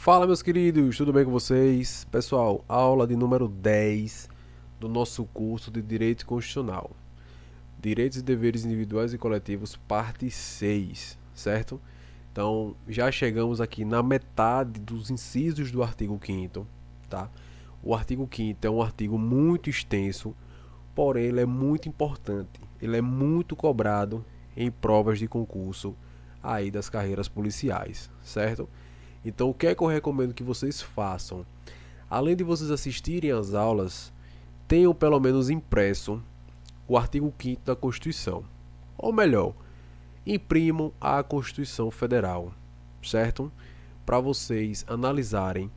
Fala, meus queridos, tudo bem com vocês? Pessoal, aula de número 10 do nosso curso de Direito Constitucional. Direitos e deveres individuais e coletivos, parte 6, certo? Então, já chegamos aqui na metade dos incisos do artigo 5º, tá? O artigo 5º é um artigo muito extenso, porém ele é muito importante. Ele é muito cobrado em provas de concurso aí das carreiras policiais, certo? Então, o que é que eu recomendo que vocês façam? Além de vocês assistirem às aulas, tenham pelo menos impresso o artigo 5º da Constituição. Ou melhor, imprimam a Constituição Federal, certo? Para vocês analisarem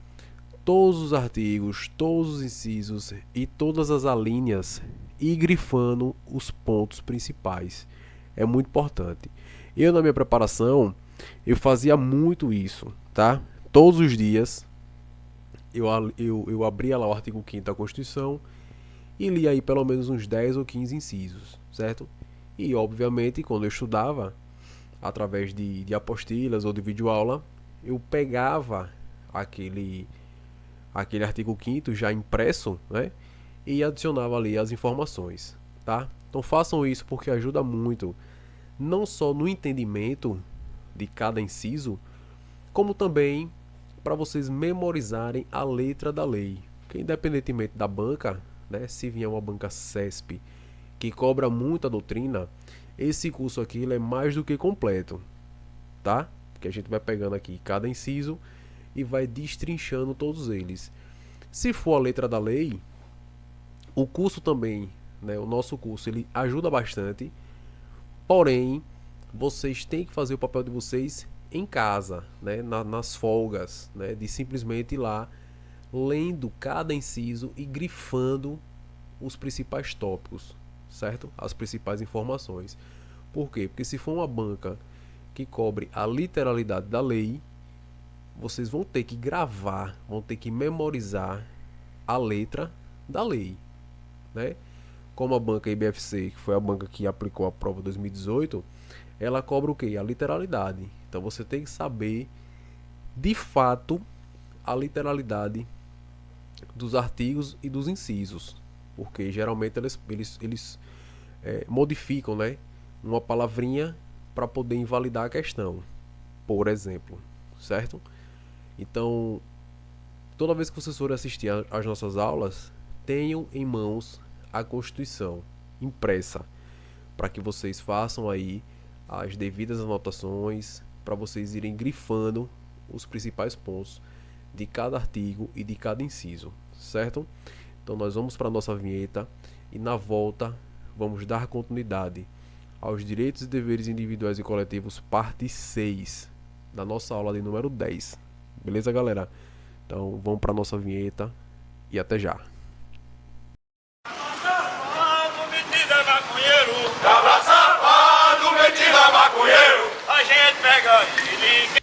todos os artigos, todos os incisos e todas as alíneas e grifando os pontos principais. É muito importante. Eu, na minha preparação, eu fazia muito isso, tá? Todos os dias eu abria lá o artigo 5º da Constituição e lia aí pelo menos uns 10 ou 15 incisos, certo? E, obviamente, quando eu estudava, através de apostilas ou de videoaula, eu pegava aquele artigo 5º já impresso, né? E adicionava ali as informações, tá? Então façam isso porque ajuda muito, não só no entendimento de cada inciso, como também para vocês memorizarem a letra da lei. Porque independentemente da banca, né, se vier uma banca CESP que cobra muita doutrina, esse curso aqui ele é mais do que completo, tá? Porque a gente vai pegando aqui cada inciso e vai destrinchando todos eles. Se for a letra da lei, o curso também, né, o nosso curso, ele ajuda bastante, porém, vocês têm que fazer o papel de vocês em casa, né, nas folgas, né, de simplesmente ir lá lendo cada inciso e grifando os principais tópicos, certo? As principais informações. Por quê? Porque se for uma banca que cobre a literalidade da lei, vocês vão ter que gravar, vão ter que memorizar a letra da lei, né? Como a banca IBFC, que foi a banca que aplicou a prova 2018, ela cobra o quê? A literalidade. Então você tem que saber de fato a literalidade dos artigos e dos incisos, porque geralmente eles modificam, né, uma palavrinha para poder invalidar a questão, por exemplo, certo? Então, toda vez que vocês forem assistir às nossas aulas, tenham em mãos a Constituição impressa, para que vocês façam aí as devidas anotações, para vocês irem grifando os principais pontos de cada artigo e de cada inciso, certo? Então nós vamos para a nossa vinheta e na volta vamos dar continuidade aos direitos e deveres individuais e coletivos, parte 6 da nossa aula de número 10. Beleza, galera? Então vamos para a nossa vinheta e até já. Cabra safado, metido a maconheiro, a gente pega ele.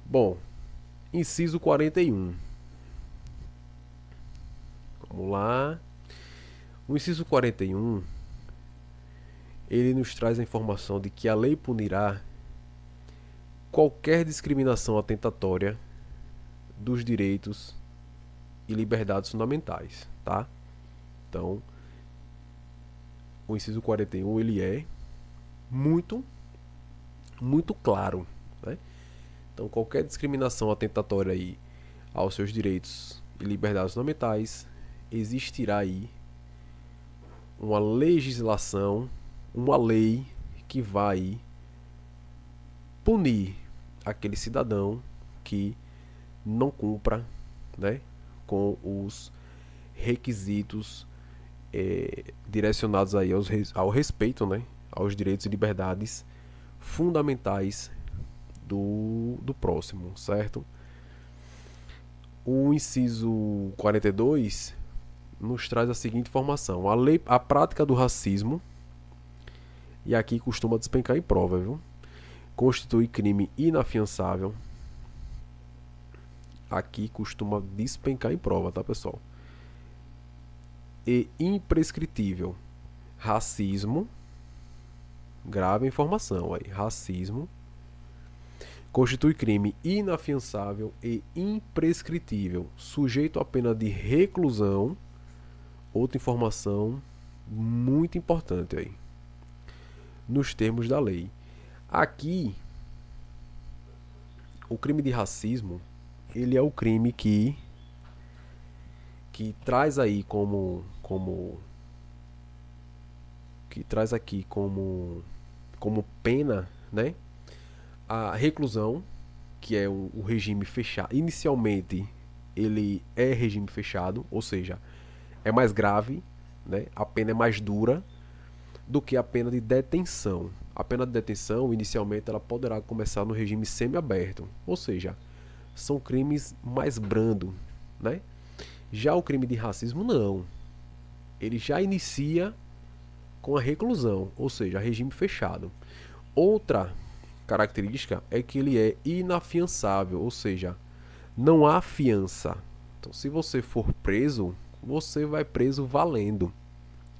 Bom, inciso 41. Vamos lá. O inciso 41, ele nos traz a informação de que a lei punirá qualquer discriminação atentatória dos direitos e liberdades fundamentais, tá? Então, o inciso 41 ele é muito claro, né? Então, qualquer discriminação atentatória aí aos seus direitos e liberdades fundamentais, existirá aí uma legislação, uma lei que vai punir aquele cidadão que não cumpra, né, com os requisitos direcionados aí ao respeito, né, aos direitos e liberdades fundamentais do próximo, certo? O inciso 42 nos traz a seguinte informação: a prática do racismo, e aqui costuma despencar em prova, viu? Constitui crime inafiançável. Aqui costuma despencar em prova, tá, pessoal? E imprescritível. Racismo, grave informação aí, racismo constitui crime inafiançável e imprescritível, sujeito à pena de reclusão. Outra informação muito importante aí, nos termos da lei. Aqui, o crime de racismo, ele é o crime que traz aí que traz aqui como pena, né, a reclusão, que é o regime fechado. Inicialmente, ele é regime fechado, ou seja, é mais grave, né, a pena é mais dura do que a pena de detenção. A pena de detenção, inicialmente, ela poderá começar no regime semiaberto, ou seja, são crimes mais brandos, né? Já o crime de racismo, não. Ele já inicia com a reclusão, ou seja, regime fechado. Outra característica é que ele é inafiançável, ou seja, não há fiança. Então, se você for preso, você vai preso valendo.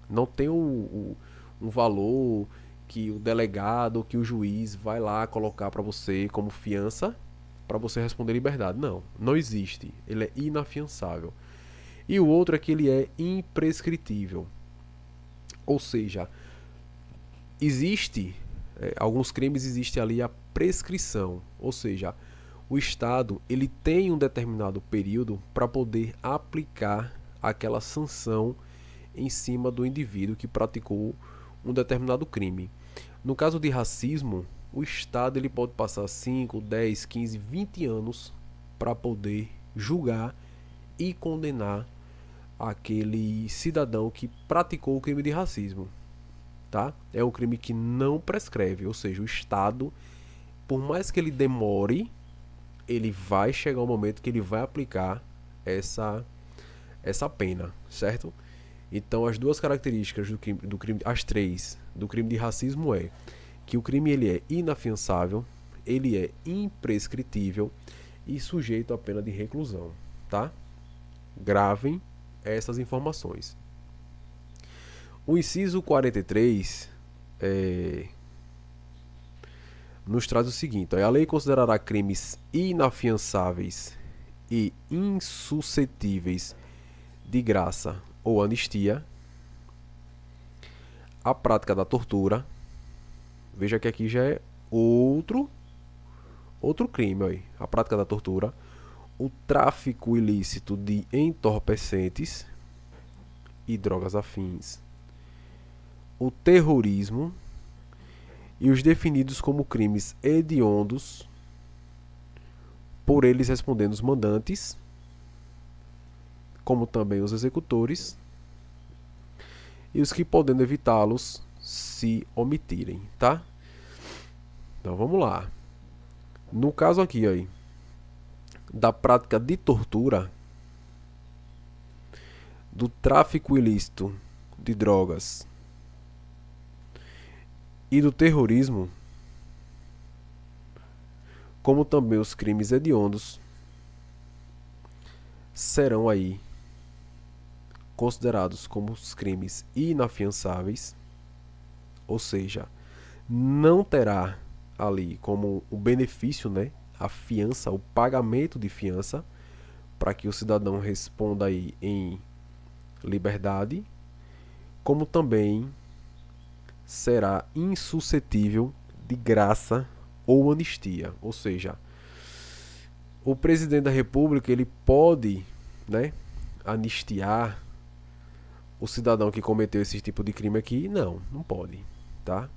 Não tem um valor que o delegado, que o juiz vai lá colocar para você como fiança para você responder liberdade. Não, não existe. Ele é inafiançável. E o outro é que ele é imprescritível. Ou seja, existe, alguns crimes existe ali a prescrição. Ou seja, o Estado ele tem um determinado período para poder aplicar aquela sanção em cima do indivíduo que praticou um determinado crime. No caso de racismo, o Estado ele pode passar 5, 10, 15, 20 anos para poder julgar e condenar aquele cidadão que praticou o crime de racismo. Tá? É um crime que não prescreve, ou seja, o Estado, por mais que ele demore, ele vai chegar um momento que ele vai aplicar essa pena, certo? Então, as duas características do crime, as três do crime de racismo é que o crime ele é inafiançável, ele é imprescritível e sujeito à pena de reclusão, tá? Gravem essas informações. O inciso 43 nos traz o seguinte: a lei considerará crimes inafiançáveis e insuscetíveis de graça ou anistia a prática da tortura. Veja que aqui já é outro crime, aí. A prática da tortura, o tráfico ilícito de entorpecentes e drogas afins, o terrorismo e os definidos como crimes hediondos, por eles respondendo os mandantes, como também os executores, e os que podendo evitá-los se omitirem, tá? Então vamos lá. No caso aqui, aí, da prática de tortura, do tráfico ilícito de drogas e do terrorismo, como também os crimes hediondos, serão aí considerados como os crimes inafiançáveis, ou seja, não terá ali como o benefício, né, a fiança, o pagamento de fiança, para que o cidadão responda aí em liberdade, como também será insuscetível de graça ou anistia, ou seja, o presidente da República ele pode, né, anistiar o cidadão que cometeu esse tipo de crime aqui. Não pode, tá?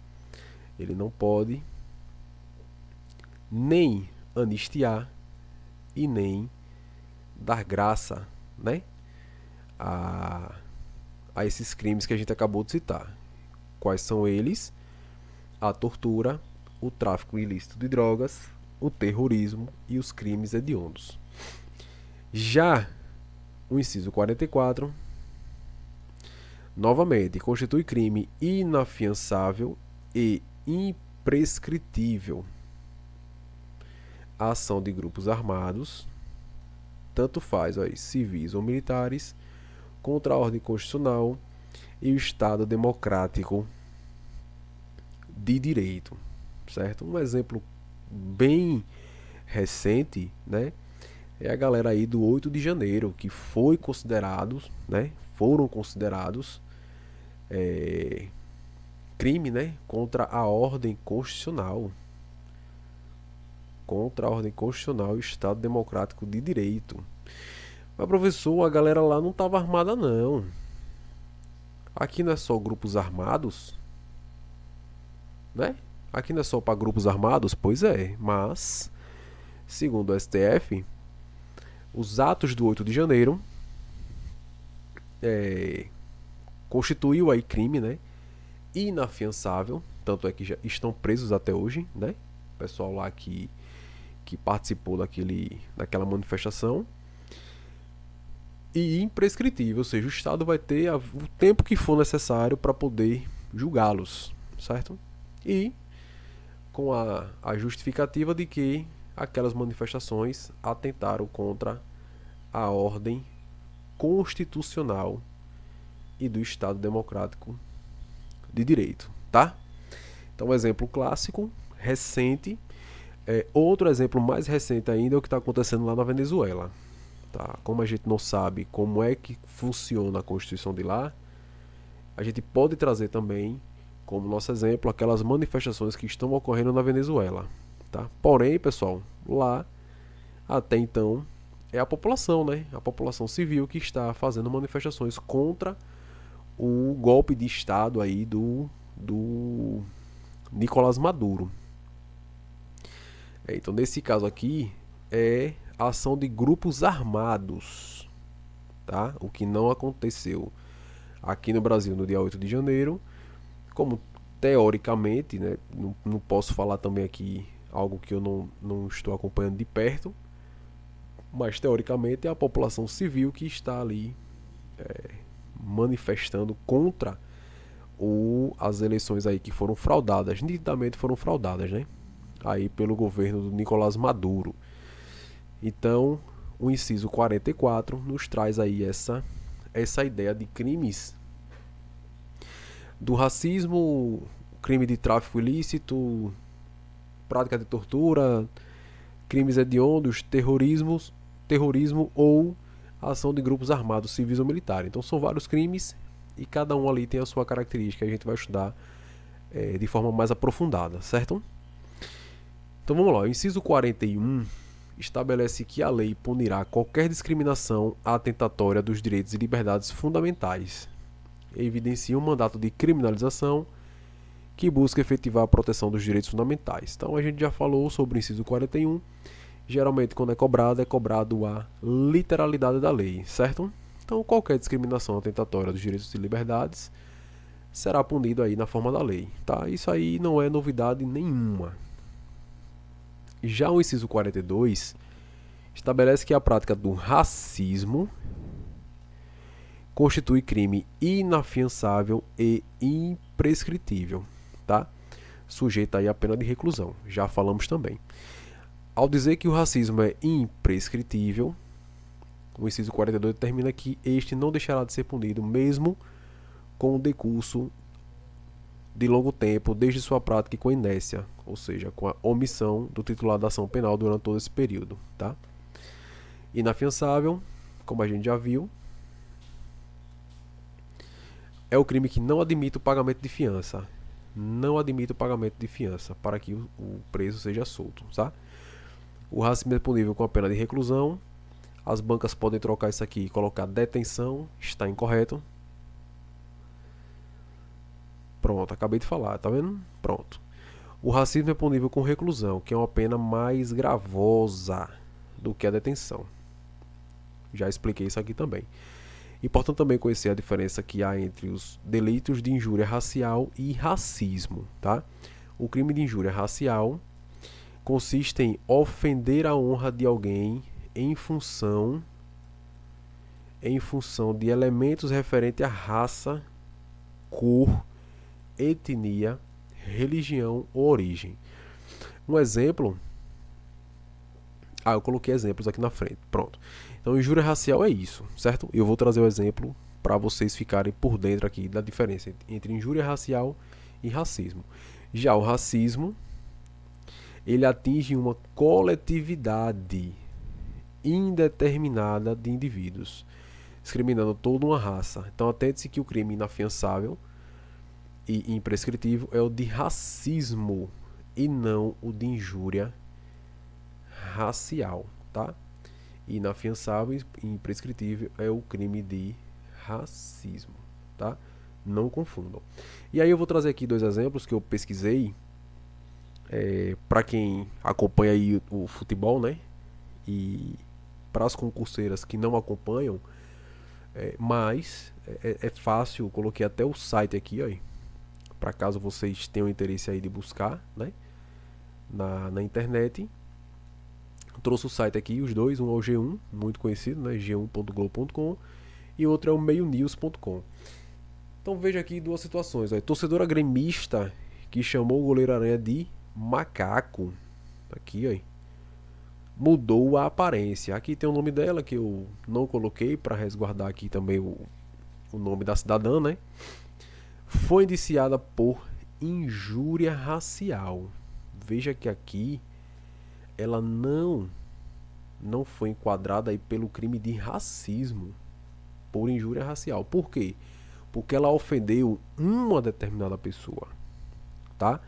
Ele não pode nem anistiar e nem dar graça, né, a esses crimes que a gente acabou de citar. Quais são eles? A tortura, o tráfico ilícito de drogas, o terrorismo e os crimes hediondos. Já o inciso 44, novamente, constitui crime inafiançável e imprescritível a ação de grupos armados, tanto faz civis ou militares, contra a ordem constitucional e o Estado democrático de direito, certo? Um exemplo bem recente, né, é a galera aí do 8 de janeiro, que foram considerados crime, né, contra a ordem constitucional e Estado Democrático de Direito. Mas, professor, a galera lá não estava armada, não. Aqui não é só grupos armados, né? Aqui não é só para grupos armados? Pois é, mas, segundo o STF, os atos do 8 de janeiro constituiu aí crime, né, inafiançável, tanto é que já estão presos até hoje, né? O pessoal lá que participou daquela manifestação. E imprescritível, ou seja, o Estado vai ter o tempo que for necessário para poder julgá-los, certo? E com a justificativa de que aquelas manifestações atentaram contra a ordem constitucional e do Estado Democrático de Direito, tá? Então, um exemplo clássico, recente. Outro exemplo mais recente ainda é o que está acontecendo lá na Venezuela. Tá? Como a gente não sabe como é que funciona a Constituição de lá, a gente pode trazer também como nosso exemplo aquelas manifestações que estão ocorrendo na Venezuela. Tá? Porém, pessoal, lá até então é a população, né? A população civil que está fazendo manifestações contra o golpe de Estado aí do Nicolás Maduro. Então, nesse caso aqui, é a ação de grupos armados, tá? O que não aconteceu aqui no Brasil no dia 8 de janeiro, como teoricamente, né? Não posso falar também aqui algo que eu não estou acompanhando de perto, mas teoricamente é a população civil que está ali manifestando contra as eleições aí que foram fraudadas, nitidamente foram fraudadas, né? Aí pelo governo do Nicolás Maduro. Então, o inciso 44 nos traz aí essa ideia de crimes do racismo, crime de tráfico ilícito, prática de tortura, crimes hediondos, terrorismo ou ação de grupos armados, civis ou militares. Então, são vários crimes e cada um ali tem a sua característica. A gente vai estudar de forma mais aprofundada, certo? Então, vamos lá. O inciso 41 estabelece que a lei punirá qualquer discriminação atentatória dos direitos e liberdades fundamentais. Evidencia um mandato de criminalização que busca efetivar a proteção dos direitos fundamentais. Então, a gente já falou sobre o inciso 41. Geralmente, quando é cobrado a literalidade da lei, certo? Então, qualquer discriminação atentatória dos direitos e liberdades será punido aí na forma da lei, tá? Isso aí não é novidade nenhuma. Já o inciso 42 estabelece que a prática do racismo constitui crime inafiançável e imprescritível, tá? Sujeito aí à pena de reclusão. Já falamos também. Ao dizer que o racismo é imprescritível, o inciso 42 determina que este não deixará de ser punido mesmo com o decurso de longo tempo desde sua prática e com inércia, ou seja, com a omissão do titular da ação penal durante todo esse período, tá? Inafiançável, como a gente já viu, é o crime que não admite o pagamento de fiança. Não admite o pagamento de fiança para que o preso seja solto, tá? O racismo é punível com a pena de reclusão. As bancas podem trocar isso aqui e colocar detenção. Está incorreto. Pronto, acabei de falar, tá vendo? Pronto. O racismo é punível com reclusão, que é uma pena mais gravosa do que a detenção. Já expliquei isso aqui também. Importante também conhecer a diferença que há entre os delitos de injúria racial e racismo, tá? O crime de injúria racial consiste em ofender a honra de alguém em função de elementos referentes à raça, cor, etnia, religião ou origem. Um exemplo... eu coloquei exemplos aqui na frente. Pronto. Então, injúria racial é isso, certo? Eu vou trazer o exemplo para vocês ficarem por dentro aqui da diferença entre injúria racial e racismo. Já o racismo ele atinge uma coletividade indeterminada de indivíduos, discriminando toda uma raça. Então atente-se que o crime inafiançável e imprescritível é o de racismo e não o de injúria racial, tá? Inafiançável e imprescritível é o crime de racismo, tá? Não confundam. E aí eu vou trazer aqui 2 exemplos que eu pesquisei para quem acompanha aí o futebol, né? E para as concurseiras que não acompanham, mas é fácil, eu coloquei até o site aqui, ó, para caso vocês tenham interesse aí de buscar, né? Na internet. Trouxe o site aqui, os dois, um é o G1, muito conhecido, né? g1.globo.com, e outro é o meionews.com. Então veja aqui 2 situações. Torcedora gremista que chamou o goleiro Aranha de macaco. Aqui, ó. Mudou a aparência. Aqui tem o nome dela que eu não coloquei para resguardar aqui também o nome da cidadã, né? Foi indiciada por injúria racial. Veja que aqui ela não foi enquadrada aí pelo crime de racismo por injúria racial. Por quê? Porque ela ofendeu uma determinada pessoa, tá?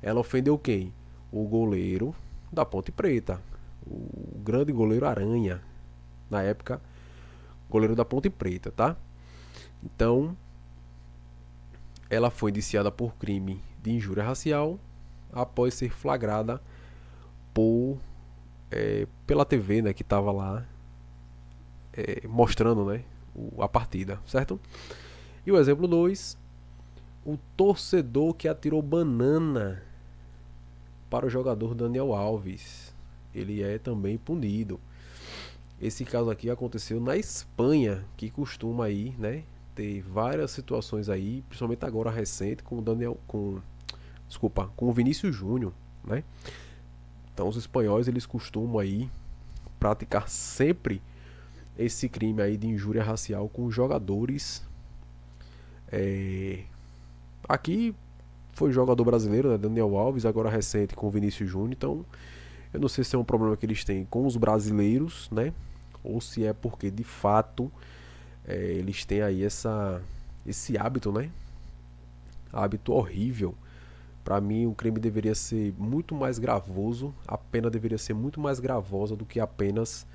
Ela ofendeu quem? O goleiro da Ponte Preta, o grande goleiro Aranha, na época, goleiro da Ponte Preta, tá? Então, ela foi indiciada por crime de injúria racial após ser flagrada pela TV, né, que estava lá mostrando, né, a partida, certo? E o exemplo 2, o torcedor que atirou banana para o jogador Daniel Alves, ele é também punido. Esse caso aqui aconteceu na Espanha, que costuma aí, né, ter várias situações aí, principalmente agora recente com o Vinícius Júnior, né? Então os espanhóis eles costumam aí praticar sempre esse crime aí de injúria racial com jogadores. Aqui foi jogador brasileiro, né, Daniel Alves, agora recente com o Vinícius Júnior. Então eu não sei se é um problema que eles têm com os brasileiros, né? Ou se é porque de fato eles têm aí esse hábito, né? Hábito horrível. Para mim, o crime deveria ser muito mais gravoso, a pena deveria ser muito mais gravosa do que apenas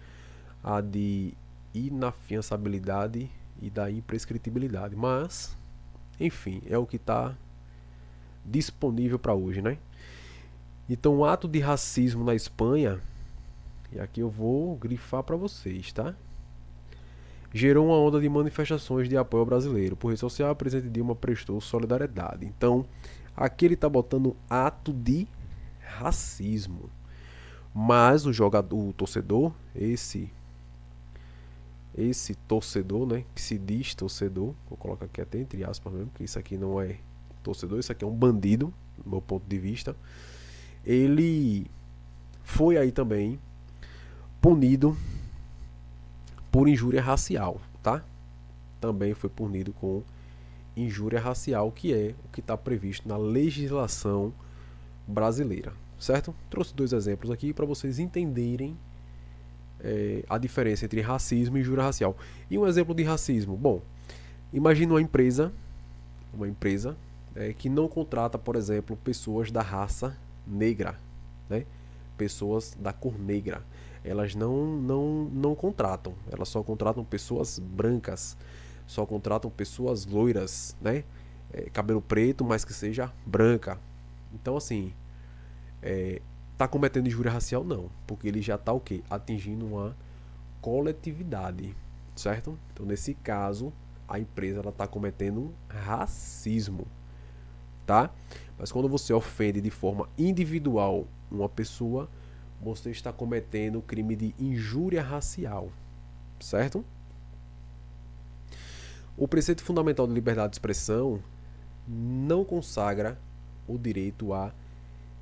a de inafiançabilidade e da imprescritibilidade. Mas, enfim, é o que está disponível para hoje, né? Então, o ato de racismo na Espanha, e aqui eu vou grifar para vocês, tá? Gerou uma onda de manifestações de apoio ao brasileiro. Por rede social, a presidente Dilma prestou solidariedade. Então, aqui ele está botando ato de racismo. Mas o torcedor, esse torcedor, né, que se diz torcedor, vou colocar aqui até entre aspas mesmo, que isso aqui não é torcedor, isso aqui é um bandido, do meu ponto de vista. Ele foi aí também punido por injúria racial, tá? Também foi punido com injúria racial, que é o que está previsto na legislação brasileira, certo? Trouxe 2 exemplos aqui para vocês entenderem a diferença entre racismo e injúria racial. E um exemplo de racismo, bom, imagine uma empresa que não contrata, por exemplo, pessoas da raça negra, né? Pessoas da cor negra. Elas não contratam, elas só contratam pessoas brancas, só contratam pessoas loiras, né? Cabelo preto, mas que seja branca. Então, assim, tá cometendo injúria racial? Não, porque ele já tá o quê? Atingindo uma coletividade, certo? Então, nesse caso, a empresa ela tá cometendo racismo, tá? Mas quando você ofende de forma individual uma pessoa, você está cometendo o crime de injúria racial, certo? O preceito fundamental de liberdade de expressão não consagra o direito à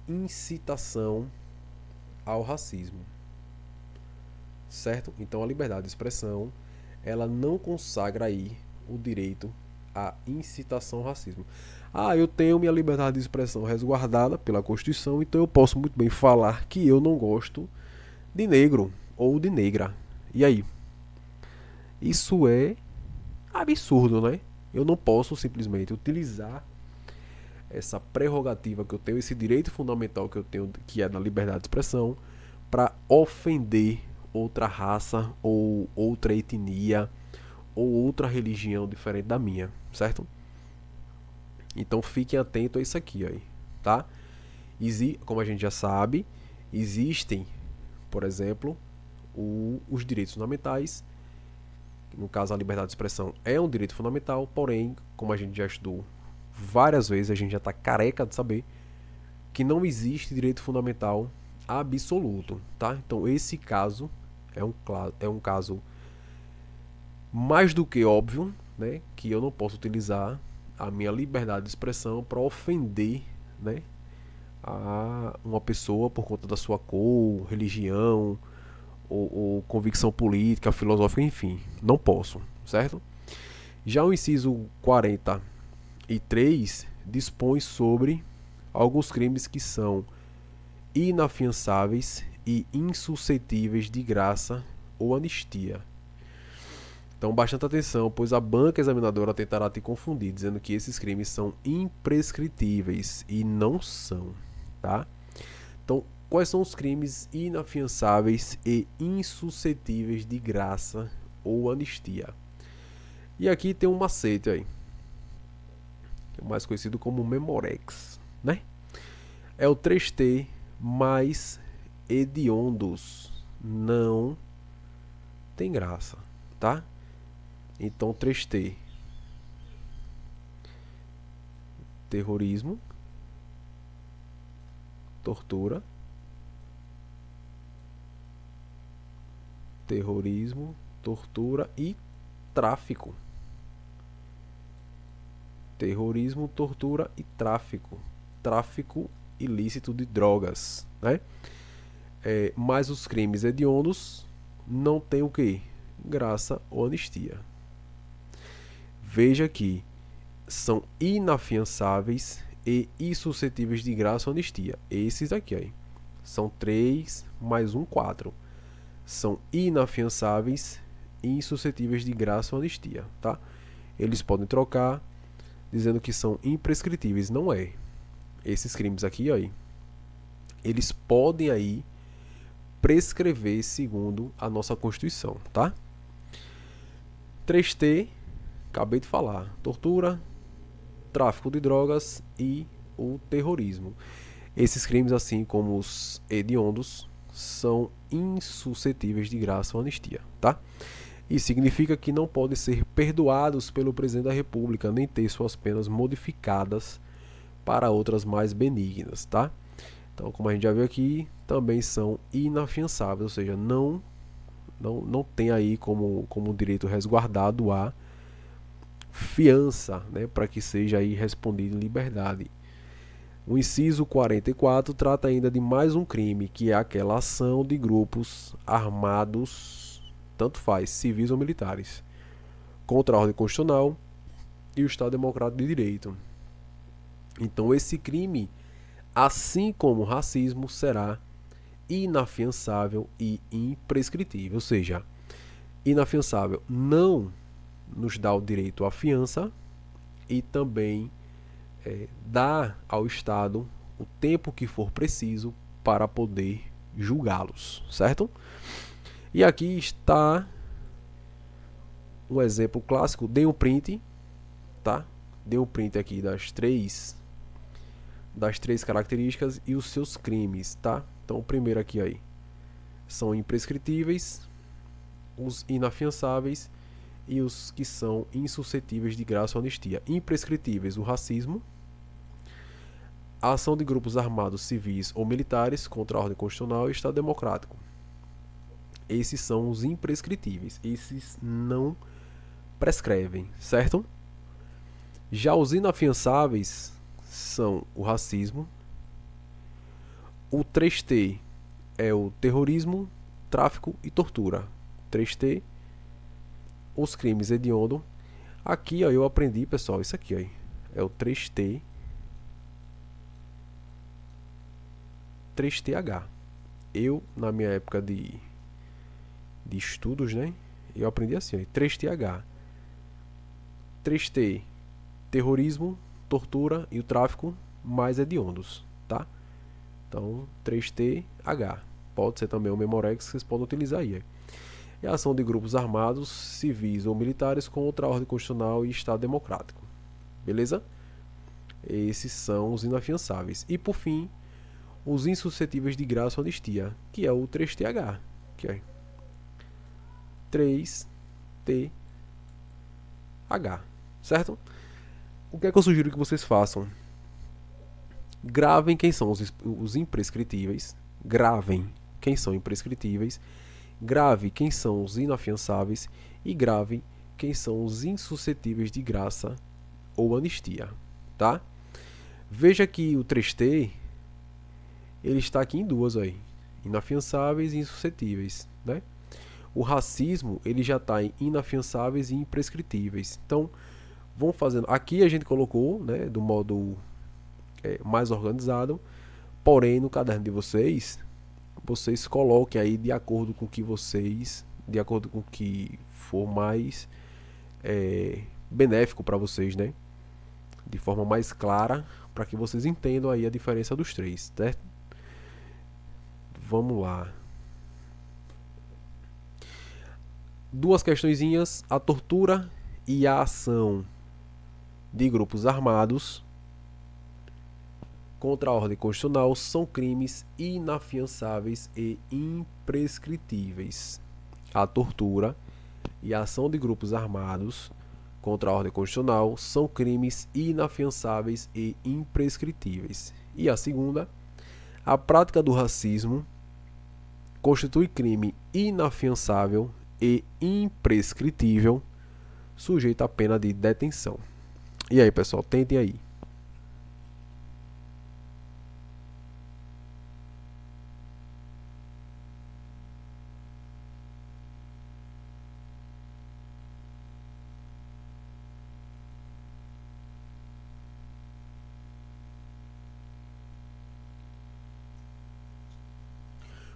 incitação ao racismo, certo? Então a liberdade de expressão ela não consagra aí o direito a incitação ao racismo. Eu tenho minha liberdade de expressão resguardada pela Constituição, então eu posso muito bem falar que eu não gosto de negro ou de negra. E aí? Isso é absurdo, né? Eu não posso simplesmente utilizar essa prerrogativa que eu tenho, esse direito fundamental que eu tenho, que é da liberdade de expressão, para ofender outra raça ou outra etnia ou outra religião diferente da minha, certo? Então fiquem atentos a isso aqui, aí, tá? Como a gente já sabe, existem, por exemplo, os direitos fundamentais. No caso, a liberdade de expressão é um direito fundamental, porém, como a gente já estudou várias vezes, a gente já está careca de saber que não existe direito fundamental absoluto, tá? Então, esse caso é um caso mais do que óbvio, né, que eu não posso utilizar a minha liberdade de expressão para ofender, né, a uma pessoa por conta da sua cor, religião ou convicção política, filosófica, enfim. Não posso, certo? Já o inciso 43 dispõe sobre alguns crimes que são inafiançáveis e insuscetíveis de graça ou anistia. Então, bastante atenção, pois a banca examinadora tentará te confundir, dizendo que esses crimes são imprescritíveis e não são, tá? Então, quais são os crimes inafiançáveis e insuscetíveis de graça ou anistia? E aqui tem um macete aí, que é mais conhecido como Memorex, né? É o 3T mais hediondos. Não tem graça, tá? Então, 3T: terrorismo, tortura, e tráfico. Terrorismo, tortura e tráfico. Tráfico ilícito de drogas, né? Mas os crimes hediondos não tem o que? Graça ou anistia. Veja que são inafiançáveis e insuscetíveis de graça ou anistia. Esses aqui, aí, são 3 mais 1, 4. São inafiançáveis e insuscetíveis de graça ou anistia, tá? Eles podem trocar dizendo que são imprescritíveis. Não é. Esses crimes aqui, aí, eles podem aí prescrever segundo a nossa Constituição, tá? 3T, acabei de falar: tortura, tráfico de drogas e o terrorismo. Esses crimes, assim como os hediondos, são insuscetíveis de graça ou anistia, tá? Isso significa que não podem ser perdoados pelo presidente da República, nem ter suas penas modificadas para outras mais benignas, tá? Então, como a gente já viu aqui, também são inafiançáveis, ou seja, não tem aí como direito resguardado a fiança, né, para que seja aí respondido em liberdade. O inciso 44 trata ainda de mais um crime, que é aquela ação de grupos armados, tanto faz, civis ou militares, contra a ordem constitucional e o Estado Democrático de Direito. Então, esse crime, assim como o racismo, será inafiançável e imprescritível, ou seja, inafiançável não nos dá o direito à fiança e também dá ao Estado o tempo que for preciso para poder julgá-los, certo? E aqui está um exemplo clássico. Dei um print, tá? Dei um print aqui das três características e os seus crimes, tá? Então, o primeiro aqui aí são imprescritíveis, os inafiançáveis e os que são insuscetíveis de graça ou anistia. Imprescritíveis: o racismo, a ação de grupos armados civis ou militares contra a ordem constitucional e Estado democrático. Esses são os imprescritíveis. Esses não prescrevem, certo? Já os inafiançáveis são o racismo. O 3T é o terrorismo, tráfico e tortura. 3T, os crimes hediondos. Aqui, ó, eu aprendi, pessoal, isso aqui, ó, é o 3T, 3TH. Eu, na minha época de estudos, né, eu aprendi assim, ó, 3TH. 3T, terrorismo, tortura e o tráfico mais hediondos, tá? Então, 3TH. Pode ser também o Memorex que vocês podem utilizar aí. É a ação de grupos armados, civis ou militares contra a ordem constitucional e Estado democrático. Beleza? Esses são os inafiançáveis. E, por fim, os insuscetíveis de graça ou anistia, que é o 3TH, que é 3TH. Certo? O que é que eu sugiro que vocês façam? Gravem quem são os imprescritíveis. Gravem quem são imprescritíveis. Grave quem são os inafiançáveis. E grave quem são os insuscetíveis de graça ou anistia. Tá? Veja que o 3T ele está aqui em duas aí. Inafiançáveis e insuscetíveis. Né? O racismo ele já está em inafiançáveis e imprescritíveis. Então, vão fazendo. Aqui a gente colocou, né, do modo mais organizado. Porém, no caderno de vocês coloquem aí de acordo com que de acordo com o que for mais benéfico para vocês, né? De forma mais clara, para que vocês entendam aí a diferença dos três, certo? Vamos lá. Duas questõezinhas: a tortura e a ação de grupos armados contra a ordem constitucional são crimes inafiançáveis e imprescritíveis. A tortura e a ação de grupos armados contra a ordem constitucional são crimes inafiançáveis e imprescritíveis. E a segunda, a prática do racismo constitui crime inafiançável e imprescritível, sujeito à pena de detenção. E aí, pessoal, tentem aí.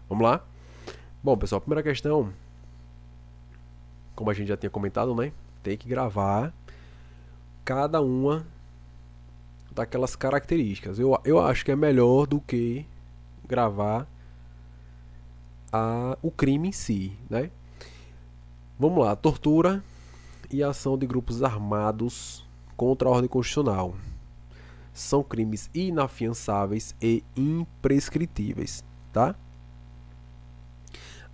Vamos lá? Bom, pessoal, a primeira questão, como a gente já tinha comentado, né? Tem que gravar cada uma daquelas características. Eu acho que é melhor do que gravar o crime em si, né? Vamos lá, tortura e ação de grupos armados contra a ordem constitucional são crimes inafiançáveis e imprescritíveis, tá?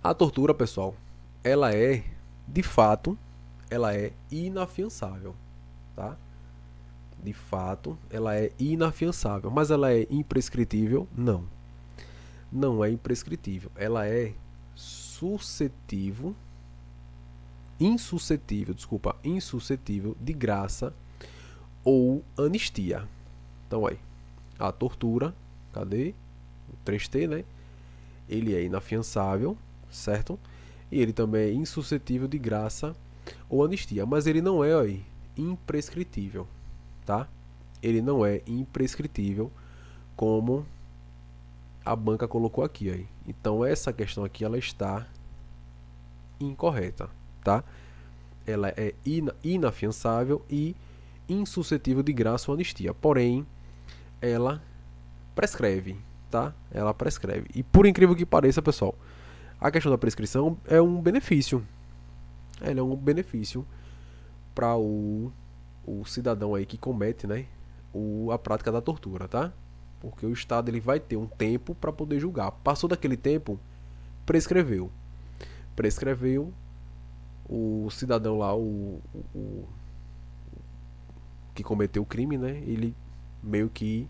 A tortura, pessoal, ela é, de fato, ela é inafiançável, tá? De fato, ela é inafiançável, mas ela é imprescritível? Não. Não é imprescritível. Ela é insuscetível de graça ou anistia. Então, aí, a tortura, cadê? O 3T, né? Ele é inafiançável, certo? E ele também é insuscetível de graça ou anistia, mas ele não é aí, imprescritível, tá? Ele não é imprescritível como a banca colocou aqui aí. Então essa questão aqui ela está incorreta, tá? Ela é inafiançável e insuscetível de graça ou anistia, porém ela prescreve, tá? Ela prescreve. E por incrível que pareça, pessoal, a questão da prescrição é um benefício. Ela é um benefício para o cidadão aí que comete, né, a prática da tortura, tá? Porque o Estado ele vai ter um tempo para poder julgar. Passou daquele tempo, prescreveu. Prescreveu, o cidadão lá, o que cometeu o crime, né? Ele meio que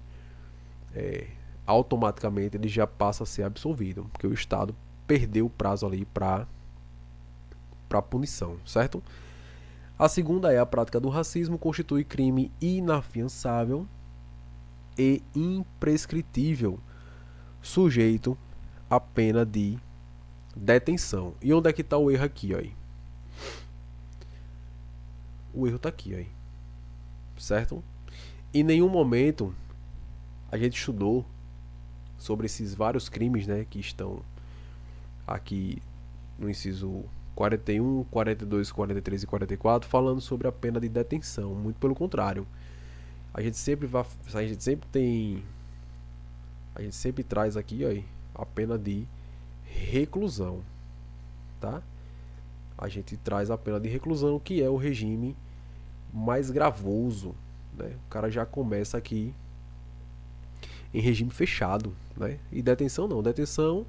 automaticamente ele já passa a ser absolvido, porque o Estado perdeu o prazo ali para punição, certo? A segunda é a prática do racismo constitui crime inafiançável e imprescritível, sujeito à pena de detenção. E onde é que está o erro aqui? Ó? o erro tá aqui, aí, certo? Em nenhum momento a gente estudou sobre esses vários crimes, né, que estão aqui no inciso 41, 42, 43 e 44, falando sobre a pena de detenção. Muito pelo contrário. A gente sempre traz aqui, ó, a pena de reclusão, tá? A gente traz a pena de reclusão, que é o regime mais gravoso, né? O cara já começa aqui em regime fechado, né? E detenção não, detenção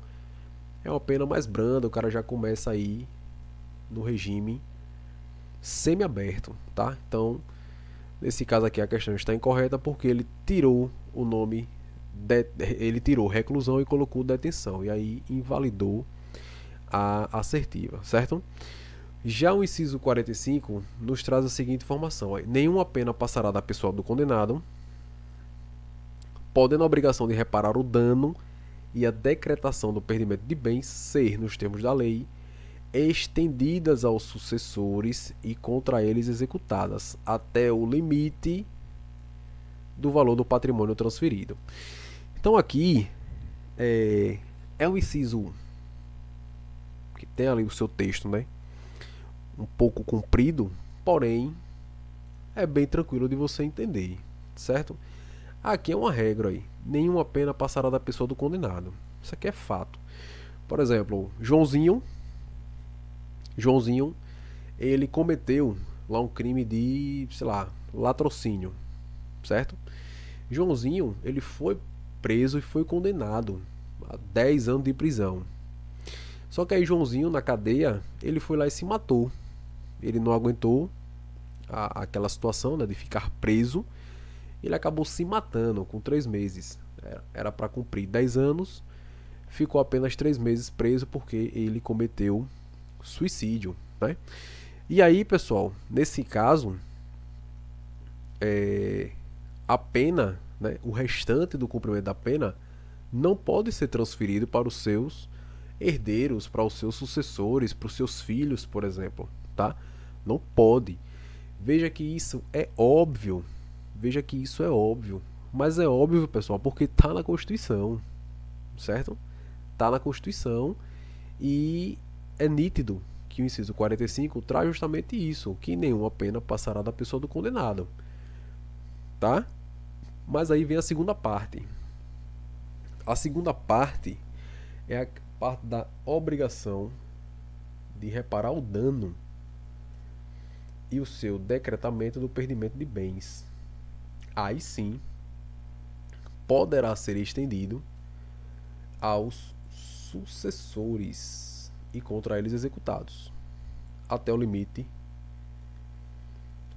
é uma pena mais branda, o cara já começa aí no regime semiaberto, tá? Então, nesse caso aqui a questão está incorreta porque ele tirou o nome ele tirou reclusão e colocou detenção, e aí invalidou a assertiva, certo? Já o inciso 45 nos traz a seguinte informação: nenhuma pena passará da pessoa do condenado, podendo a obrigação de reparar o dano e a decretação do perdimento de bens ser, nos termos da lei, estendidas aos sucessores e contra eles executadas até o limite do valor do patrimônio transferido. Então aqui é um inciso que tem ali o seu texto, né? Um pouco comprido, porém é bem tranquilo de você entender, certo? Aqui é uma regra aí: nenhuma pena passará da pessoa do condenado. Isso aqui é fato. Por exemplo, Joãozinho, ele cometeu lá um crime de, sei lá, latrocínio, certo? Joãozinho, ele foi preso e foi condenado a 10 anos de prisão. Só que aí Joãozinho, na cadeia, ele foi lá e se matou. Ele não aguentou aquela situação, né, de ficar preso. Ele acabou se matando com 3 meses. Era para cumprir 10 anos, ficou apenas 3 meses preso porque ele cometeu suicídio, né? E aí, pessoal, nesse caso, a pena, né, o restante do cumprimento da pena não pode ser transferido para os seus herdeiros, para os seus sucessores, para os seus filhos, por exemplo, tá? Não pode. Veja que isso é óbvio. Mas é óbvio, pessoal, porque está na Constituição, certo? Está na Constituição e é nítido que o inciso 45 traz justamente isso, que nenhuma pena passará da pessoa do condenado, tá? Mas aí vem a segunda parte. A segunda parte é a parte da obrigação de reparar o dano e o seu decretamento do perdimento de bens. Aí sim poderá ser estendido aos sucessores e contra eles executados até o limite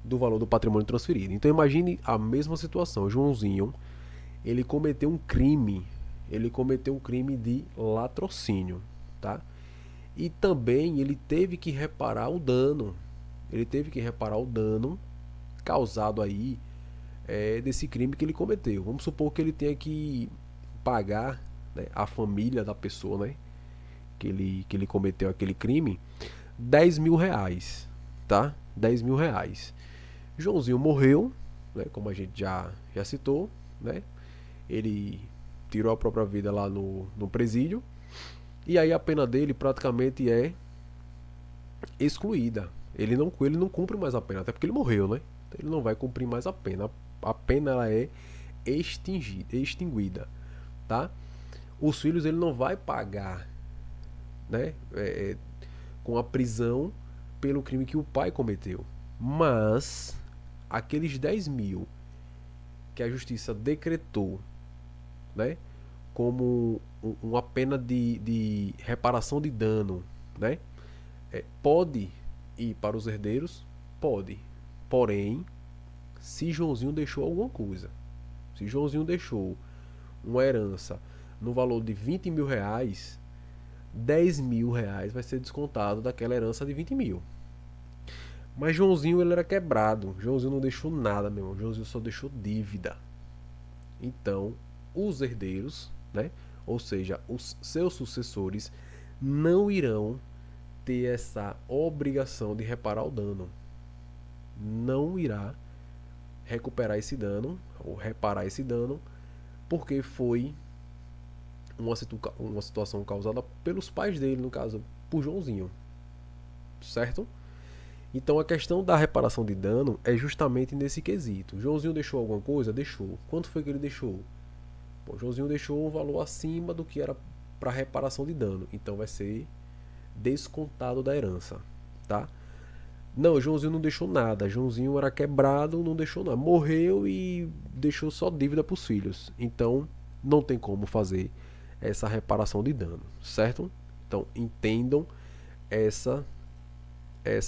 do valor do patrimônio transferido. Então imagine a mesma situação. Joãozinho, ele cometeu um crime de latrocínio, tá? E também ele teve que reparar o dano. Causado aí desse crime que ele cometeu. Vamos supor que ele tenha que pagar, né, a família da pessoa, né, que ele cometeu aquele crime, 10 mil reais, tá? 10 mil reais. Joãozinho morreu, né, como a gente já citou, né? Ele tirou a própria vida lá no presídio. E aí a pena dele praticamente é excluída. Ele não cumpre mais a pena, até porque ele morreu, né? Ele não vai cumprir mais a pena. A pena ela é extinguida, tá? Os filhos ele não vai pagar, né, com a prisão pelo crime que o pai cometeu. Mas aqueles 10 mil que a justiça decretou, né, como uma pena de reparação de dano, né, pode ir para os herdeiros? Pode. Porém, se Joãozinho deixou alguma coisa, se Joãozinho deixou uma herança no valor de 20 mil reais, 10 mil reais vai ser descontado daquela herança de 20 mil. Mas Joãozinho ele era quebrado. Joãozinho não deixou nada, meu irmão. Joãozinho só deixou dívida. Então, os herdeiros, né, ou seja, os seus sucessores, não irão ter essa obrigação de reparar o dano. não irá recuperar esse dano ou reparar esse dano, porque foi uma situação causada pelos pais dele, no caso, por Joãozinho, certo? Então a questão da reparação de dano é justamente nesse quesito. Joãozinho deixou alguma coisa? Deixou. Quanto foi que ele deixou? Bom, Joãozinho deixou um valor acima do que era para reparação de dano, então vai ser descontado da herança, tá? Não, Joãozinho não deixou nada. Joãozinho era quebrado, não deixou nada. Morreu e deixou só dívida para os filhos. Então não tem como fazer essa reparação de dano, certo? Então entendam essa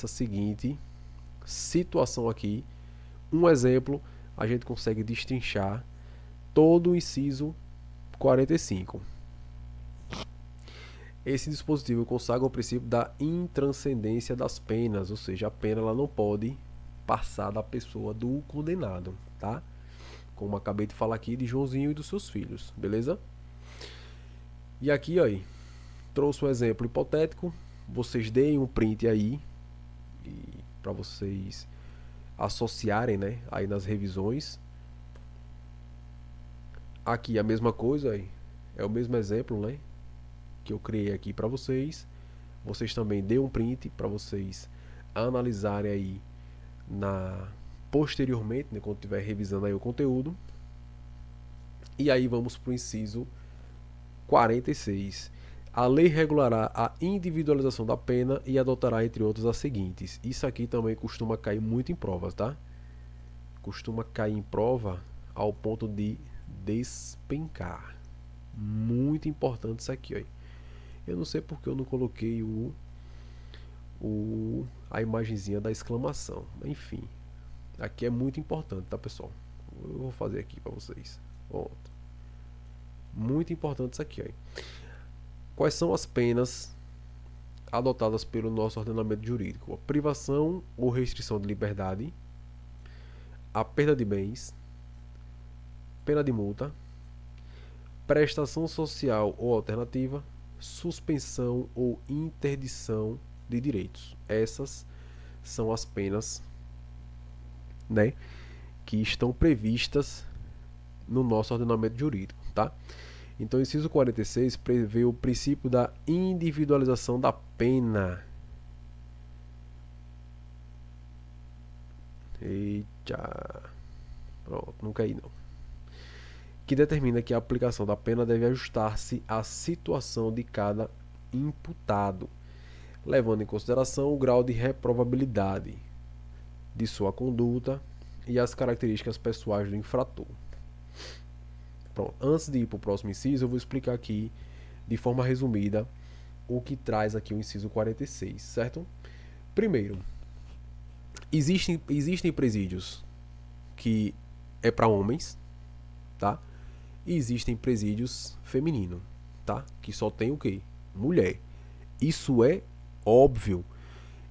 seguinte situação aqui. Um exemplo, a gente consegue destrinchar todo o inciso 45. Esse dispositivo consagra o princípio da intranscendência das penas, ou seja, a pena ela não pode passar da pessoa do condenado, tá? Como acabei de falar aqui de Joãozinho e dos seus filhos, beleza? E aqui, ó, trouxe um exemplo hipotético. Vocês deem um print aí para vocês associarem, né, aí nas revisões. Aqui a mesma coisa, aí é o mesmo exemplo, né, que eu criei aqui para vocês. Vocês também dêem um print para vocês analisarem aí posteriormente, né, quando estiver revisando aí o conteúdo. E aí vamos para o inciso 46. A lei regulará a individualização da pena e adotará, entre outros, as seguintes. Isso aqui também costuma cair muito em provas, tá? Costuma cair em prova ao ponto de despencar. Muito importante isso aqui, ó. Eu não sei porque eu não coloquei a imagenzinha da exclamação. Enfim, aqui é muito importante, tá, pessoal? Eu vou fazer aqui para vocês. Pronto. Muito importante isso aqui, ó. Quais são as penas adotadas pelo nosso ordenamento jurídico? A privação ou restrição de liberdade, a perda de bens, pena de multa, prestação social ou alternativa, suspensão ou interdição de direitos. Essas são as penas, né, que estão previstas no nosso ordenamento jurídico, tá? Então, o inciso 46 prevê o princípio da individualização da pena. Eita. Pronto, não caí não. Que determina que a aplicação da pena deve ajustar-se à situação de cada imputado, levando em consideração o grau de reprovabilidade de sua conduta e as características pessoais do infrator. Pronto. Antes de ir para o próximo inciso, eu vou explicar aqui de forma resumida o que traz aqui o inciso 46, certo? Primeiro, existem presídios que é para homens, tá? E existem presídios femininos, tá? Que só tem o quê? Mulher. Isso é óbvio.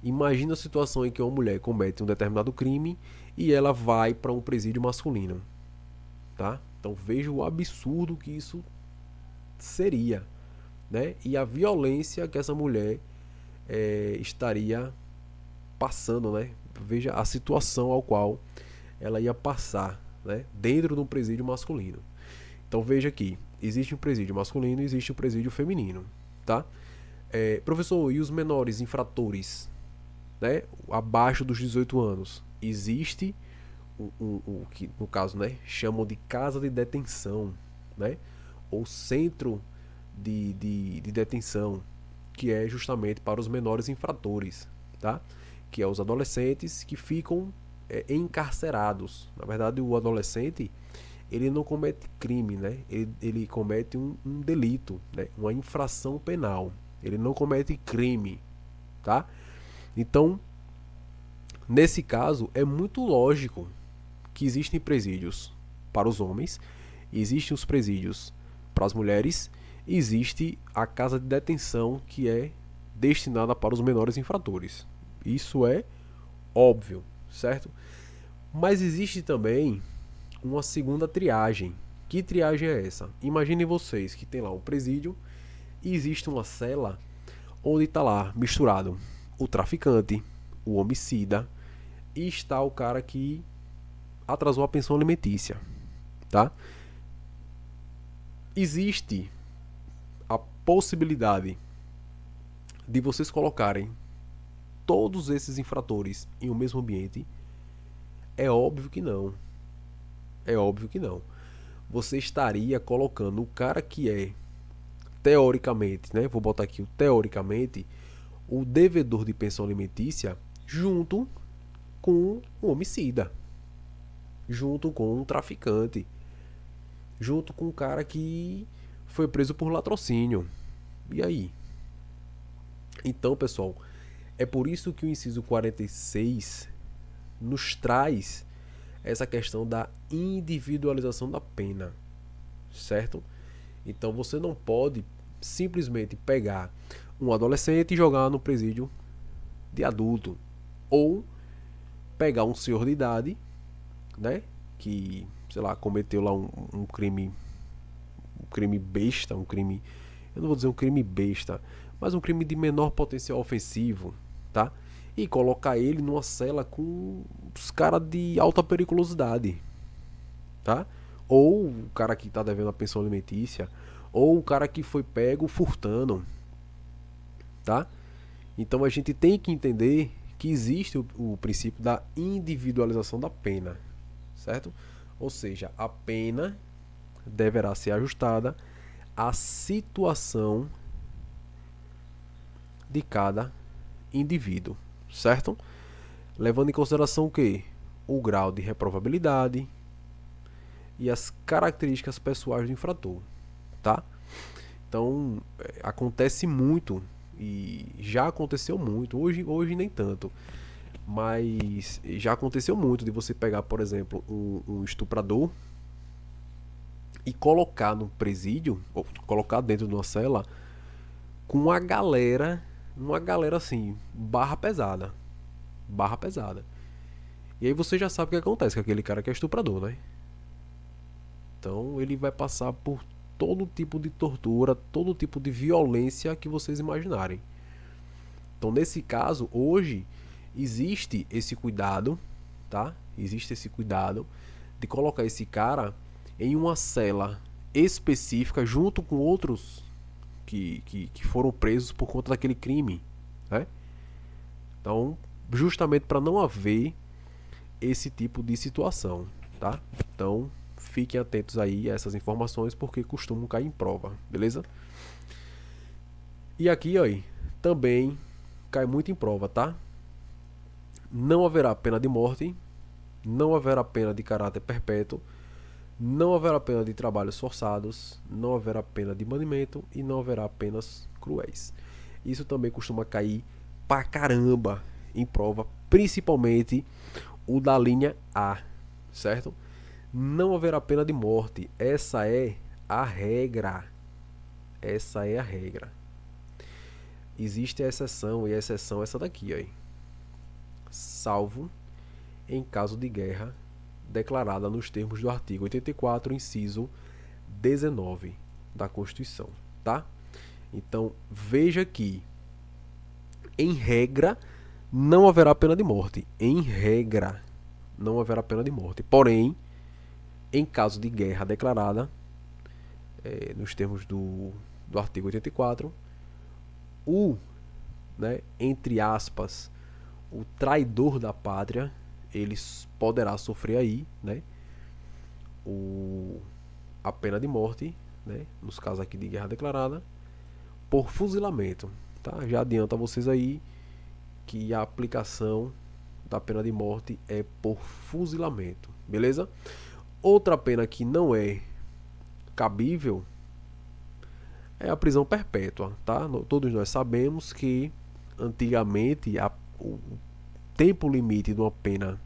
Imagina a situação em que uma mulher comete um determinado crime e ela vai para um presídio masculino, tá? Então veja o absurdo que isso seria, né? E a violência que essa mulher estaria passando, né? Veja a situação ao qual ela ia passar, né, dentro de um presídio masculino. Então veja aqui, existe um presídio masculino e existe um presídio feminino, tá? Professor, e os menores infratores, né, abaixo dos 18 anos? Existe o que no caso, né, chamam de casa de detenção, né, ou centro de detenção, que é justamente para os menores infratores, tá? Que é os adolescentes que ficam encarcerados. Na verdade, o adolescente ele não comete crime, né? Ele comete um delito, né? Uma infração penal. Ele não comete crime, tá? Então, nesse caso, é muito lógico que existem presídios para os homens, existem os presídios para as mulheres, existe a casa de detenção que é destinada para os menores infratores. Isso é óbvio, certo? Mas existe também uma segunda triagem. Que triagem é essa? Imaginem vocês que tem lá um presídio e existe uma cela onde está lá misturado o traficante, o homicida, e está o cara que atrasou a pensão alimentícia, tá? Existe a possibilidade de vocês colocarem todos esses infratores em um mesmo ambiente? É óbvio que não. É óbvio que não. Você estaria colocando o cara que é, teoricamente, né? Vou botar aqui o teoricamente, o devedor de pensão alimentícia junto com um homicida, junto com um traficante, junto com um cara que foi preso por latrocínio. E aí? Então, pessoal, é por isso que o inciso 46 nos traz essa questão da individualização da pena, certo? Então você não pode simplesmente pegar um adolescente e jogar no presídio de adulto, ou pegar um senhor de idade, né, que, sei lá, cometeu lá um crime besta, um crime, eu não vou dizer um crime besta, mas um crime de menor potencial ofensivo, tá? E colocar ele numa cela com os caras de alta periculosidade, tá? Ou o cara que tá devendo a pensão alimentícia, ou o cara que foi pego furtando, tá? Então a gente tem que entender que existe o princípio da individualização da pena, certo? Ou seja, a pena deverá ser ajustada à situação de cada indivíduo, certo? Levando em consideração o quê? O grau de reprovabilidade e as características pessoais do infrator, tá? Então, acontece muito e já aconteceu muito, hoje nem tanto, mas já aconteceu muito de você pegar, por exemplo, um estuprador e colocar no presídio, ou colocar dentro de uma cela com uma galera assim, barra pesada. Barra pesada. E aí você já sabe o que acontece com aquele cara que é estuprador, né? Então ele vai passar por todo tipo de tortura, todo tipo de violência que vocês imaginarem. Então nesse caso, hoje, existe esse cuidado, tá? Existe esse cuidado de colocar esse cara em uma cela específica junto com outros que foram presos por conta daquele crime, né? Então, justamente para não haver esse tipo de situação, tá? Então, fiquem atentos aí a essas informações porque costumam cair em prova, beleza? E aqui, ó, também cai muito em prova, tá? Não haverá pena de morte, não haverá pena de caráter perpétuo, não haverá pena de trabalhos forçados, não haverá pena de banimento e não haverá penas cruéis. Isso também costuma cair pra caramba em prova, principalmente o da linha A, certo? Não haverá pena de morte. Essa é a regra. Essa é a regra. Existe a exceção, e a exceção é essa daqui, ó. Salvo em caso de guerra declarada nos termos do artigo 84, inciso 19 da Constituição, tá? Então, veja que, em regra, não haverá pena de morte. Em regra, não haverá pena de morte. Porém, em caso de guerra declarada, nos termos do artigo 84, né, entre aspas, o traidor da pátria, ele poderá sofrer aí, né, a pena de morte, né, nos casos aqui de guerra declarada, por fuzilamento, tá? Já adianta vocês aí que a aplicação da pena de morte é por fuzilamento, beleza? Outra pena que não é cabível é a prisão perpétua, tá? Todos nós sabemos que antigamente o tempo limite de uma pena,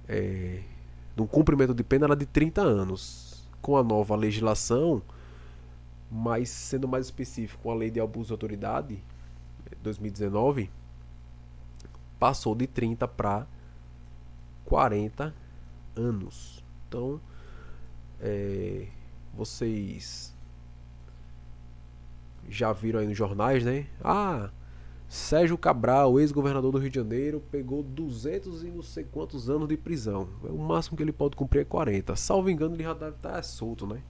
de um cumprimento de pena era de 30 anos. Com a nova legislação, mas sendo mais específico, a lei de abuso de autoridade 2019 passou de 30 para 40 anos. Então, vocês já viram aí nos jornais, né? Sérgio Cabral, ex-governador do Rio de Janeiro, pegou 200 e não sei quantos anos de prisão. O máximo que ele pode cumprir é 40. Salvo engano, ele já deve estar solto, né?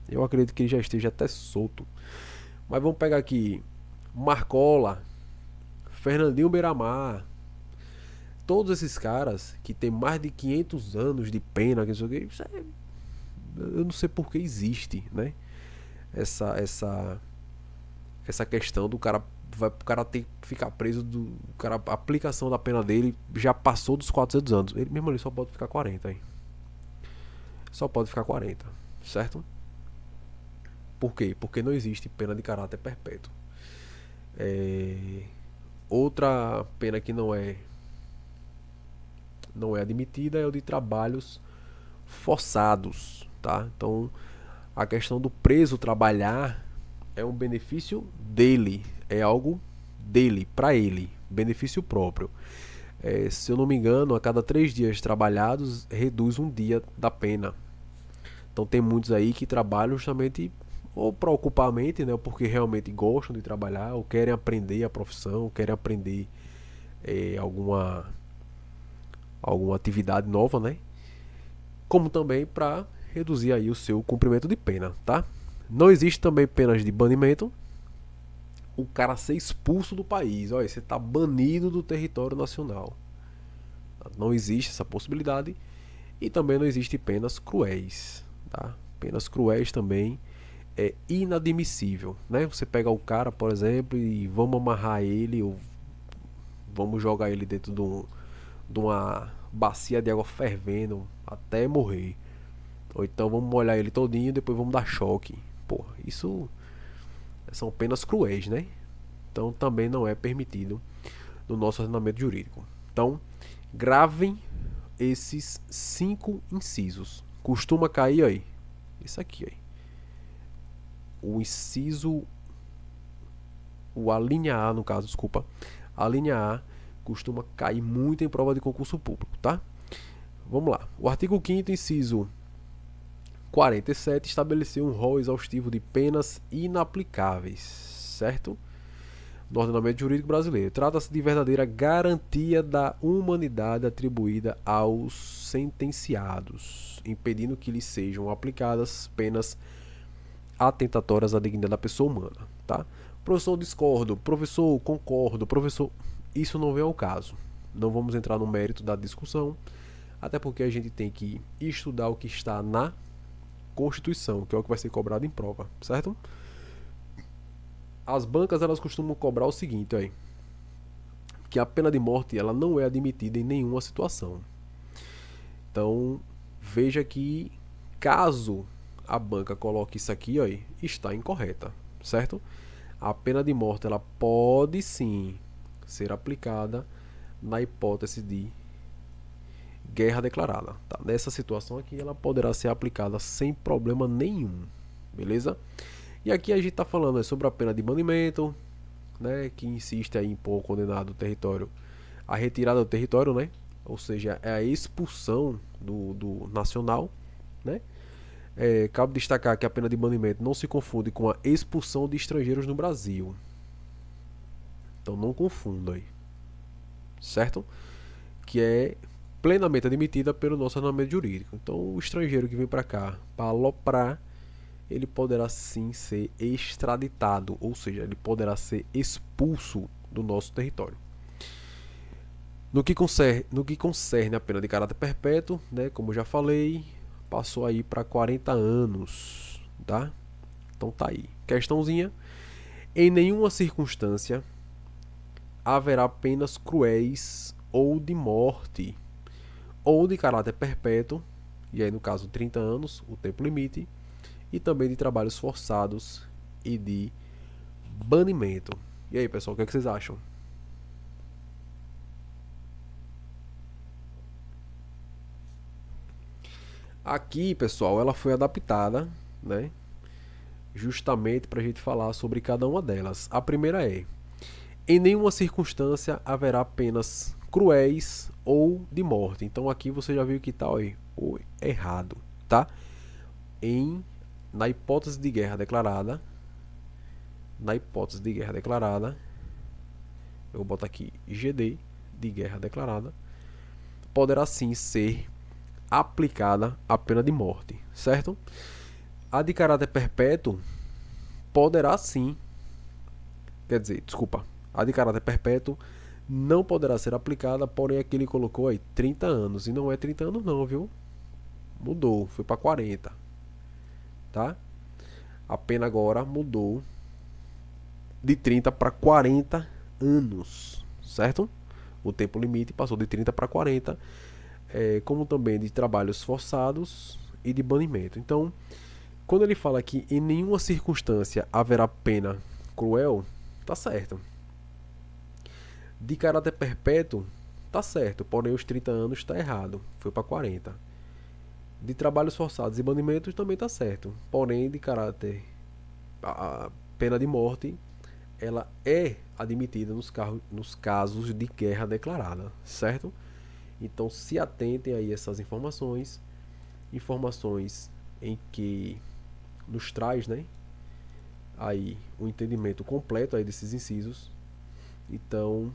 Eu acredito que ele já esteja até solto. Mas vamos pegar aqui Marcola, Fernandinho Beiramar. Todos esses caras que tem mais de 500 anos de pena, que não sei o que, eu não sei por que existe, né? Essa questão do cara o cara ter que ficar preso a aplicação da pena dele já passou dos 400 anos. Ele mesmo ali só pode ficar 40 aí. Só pode ficar 40, certo? Por quê? Porque não existe pena de caráter perpétuo. Outra pena que não é admitida é o de trabalhos forçados, tá? Então, a questão do preso trabalhar é um benefício dele, é algo dele, para ele, benefício próprio. Se eu não me engano, a cada 3 dias trabalhados, reduz um dia da pena. Então tem muitos aí que trabalham justamente ou para ocupar a mente, né, porque realmente gostam de trabalhar, ou querem aprender a profissão, querem aprender alguma atividade nova, né? Como também para reduzir aí o seu cumprimento de pena, tá? Não existe também penas de banimento. O cara ser expulso do país, olha, você está banido do território nacional. Não existe essa possibilidade. E também não existe penas cruéis, tá? Penas cruéis também é inadmissível, né? Você pega o cara, por exemplo, e vamos amarrar ele ou vamos jogar ele dentro de uma bacia de água fervendo até morrer. Ou então vamos molhar ele todinho e depois vamos dar choque. Porra, isso são penas cruéis, né? Então também não é permitido no nosso ordenamento jurídico. Então, gravem esses 5 incisos. Costuma cair aí. Isso aqui aí. O inciso. A linha A, no caso, desculpa. A linha A costuma cair muito em prova de concurso público, tá? Vamos lá. O artigo 5º, inciso 47, estabeleceu um rol exaustivo de penas inaplicáveis, certo? No ordenamento jurídico brasileiro. Trata-se de verdadeira garantia da humanidade atribuída aos sentenciados, impedindo que lhes sejam aplicadas penas atentatórias à dignidade da pessoa humana, tá? Professor, discordo. Professor, concordo. Professor, isso não vem ao caso. Não vamos entrar no mérito da discussão, até porque a gente tem que estudar o que está na Constituição, que é o que vai ser cobrado em prova, certo? As bancas, elas costumam cobrar o seguinte, aí, que a pena de morte ela não é admitida em nenhuma situação. Então, veja que caso a banca coloque isso aqui, aí, está incorreta, certo? A pena de morte ela pode sim ser aplicada na hipótese de guerra declarada, tá? Nessa situação aqui ela poderá ser aplicada sem problema nenhum, beleza? E aqui a gente está falando sobre a pena de banimento, né, que insiste em impor ao condenado do território a retirada do território, né? Ou seja, é a expulsão do nacional, né? Cabe destacar que a pena de banimento não se confunde com a expulsão de estrangeiros no Brasil. Então não confunda aí, certo? Que é plenamente admitida pelo nosso ordenamento jurídico. Então o estrangeiro que vem para cá para aloprar, ele poderá sim ser extraditado, ou seja, ele poderá ser expulso do nosso território. No que concerne a pena de caráter perpétuo, né, como eu já falei, passou aí para 40 anos, tá? Então tá aí. Questãozinha. Em nenhuma circunstância haverá penas cruéis ou de morte ou de caráter perpétuo, e aí no caso 30 anos, o tempo limite, e também de trabalhos forçados e de banimento. E aí, pessoal, o que é que vocês acham? Aqui, pessoal, ela foi adaptada, né? Justamente para a gente falar sobre cada uma delas. A primeira é: em nenhuma circunstância haverá penas cruéis ou de morte. Então aqui você já viu que tá aí, o errado, tá? Na hipótese de guerra declarada, eu vou botar aqui GD, de guerra declarada, poderá sim ser aplicada a pena de morte, certo? A de caráter perpétuo poderá sim, quer dizer, desculpa, a de caráter perpétuo não poderá ser aplicada, porém aqui ele colocou aí 30 anos, e não é 30 anos não, viu? Mudou, foi para 40, tá? A pena agora mudou de 30 para 40 anos, certo? O tempo limite passou de 30 para 40, como também de trabalhos forçados e de banimento. Então, quando ele fala que em nenhuma circunstância haverá pena cruel, tá certo. De caráter perpétuo, tá certo, porém os 30 anos tá errado, foi para 40. De trabalhos forçados e banimentos também tá certo, porém de caráter a pena de morte ela é admitida nos casos de guerra declarada, certo? Então se atentem aí a essas informações em que nos traz, né, aí o entendimento completo aí desses incisos. Então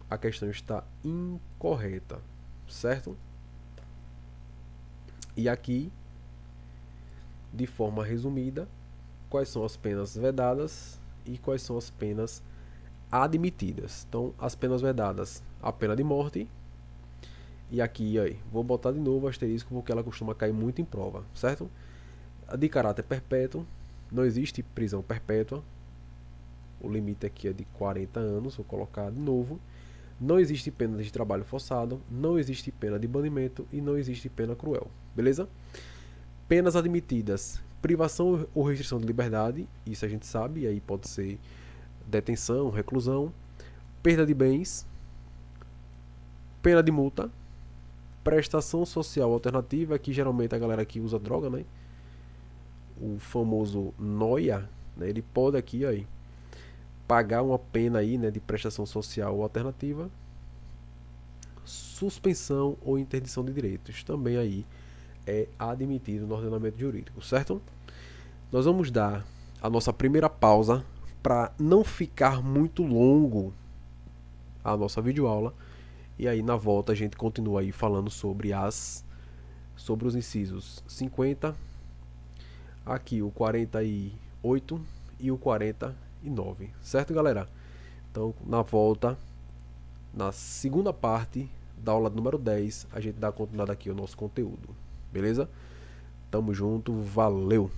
a questão está incorreta, certo? E aqui, de forma resumida, quais são as penas vedadas e quais são as penas admitidas. Então, as penas vedadas, a pena de morte. E aqui, aí, vou botar de novo o asterisco porque ela costuma cair muito em prova, certo? A de caráter perpétuo, não existe prisão perpétua. O limite aqui é de 40 anos, vou colocar de novo. Não existe pena de trabalho forçado, não existe pena de banimento e não existe pena cruel, beleza? Penas admitidas, privação ou restrição de liberdade, isso a gente sabe, e aí pode ser detenção, reclusão, perda de bens, pena de multa, prestação social alternativa, que geralmente a galera que usa droga, né? O famoso NOIA, né? Ele pode aqui aí pagar uma pena aí, né, de prestação social alternativa, suspensão ou interdição de direitos, também aí é admitido no ordenamento jurídico, certo? Nós vamos dar a nossa primeira pausa para não ficar muito longo a nossa videoaula, e aí na volta a gente continua aí falando sobre os incisos 50, aqui o 48 e o 49, certo, galera? Então, na volta, na segunda parte da aula número 10, a gente dá continuidade aqui ao nosso conteúdo, beleza? Tamo junto, valeu!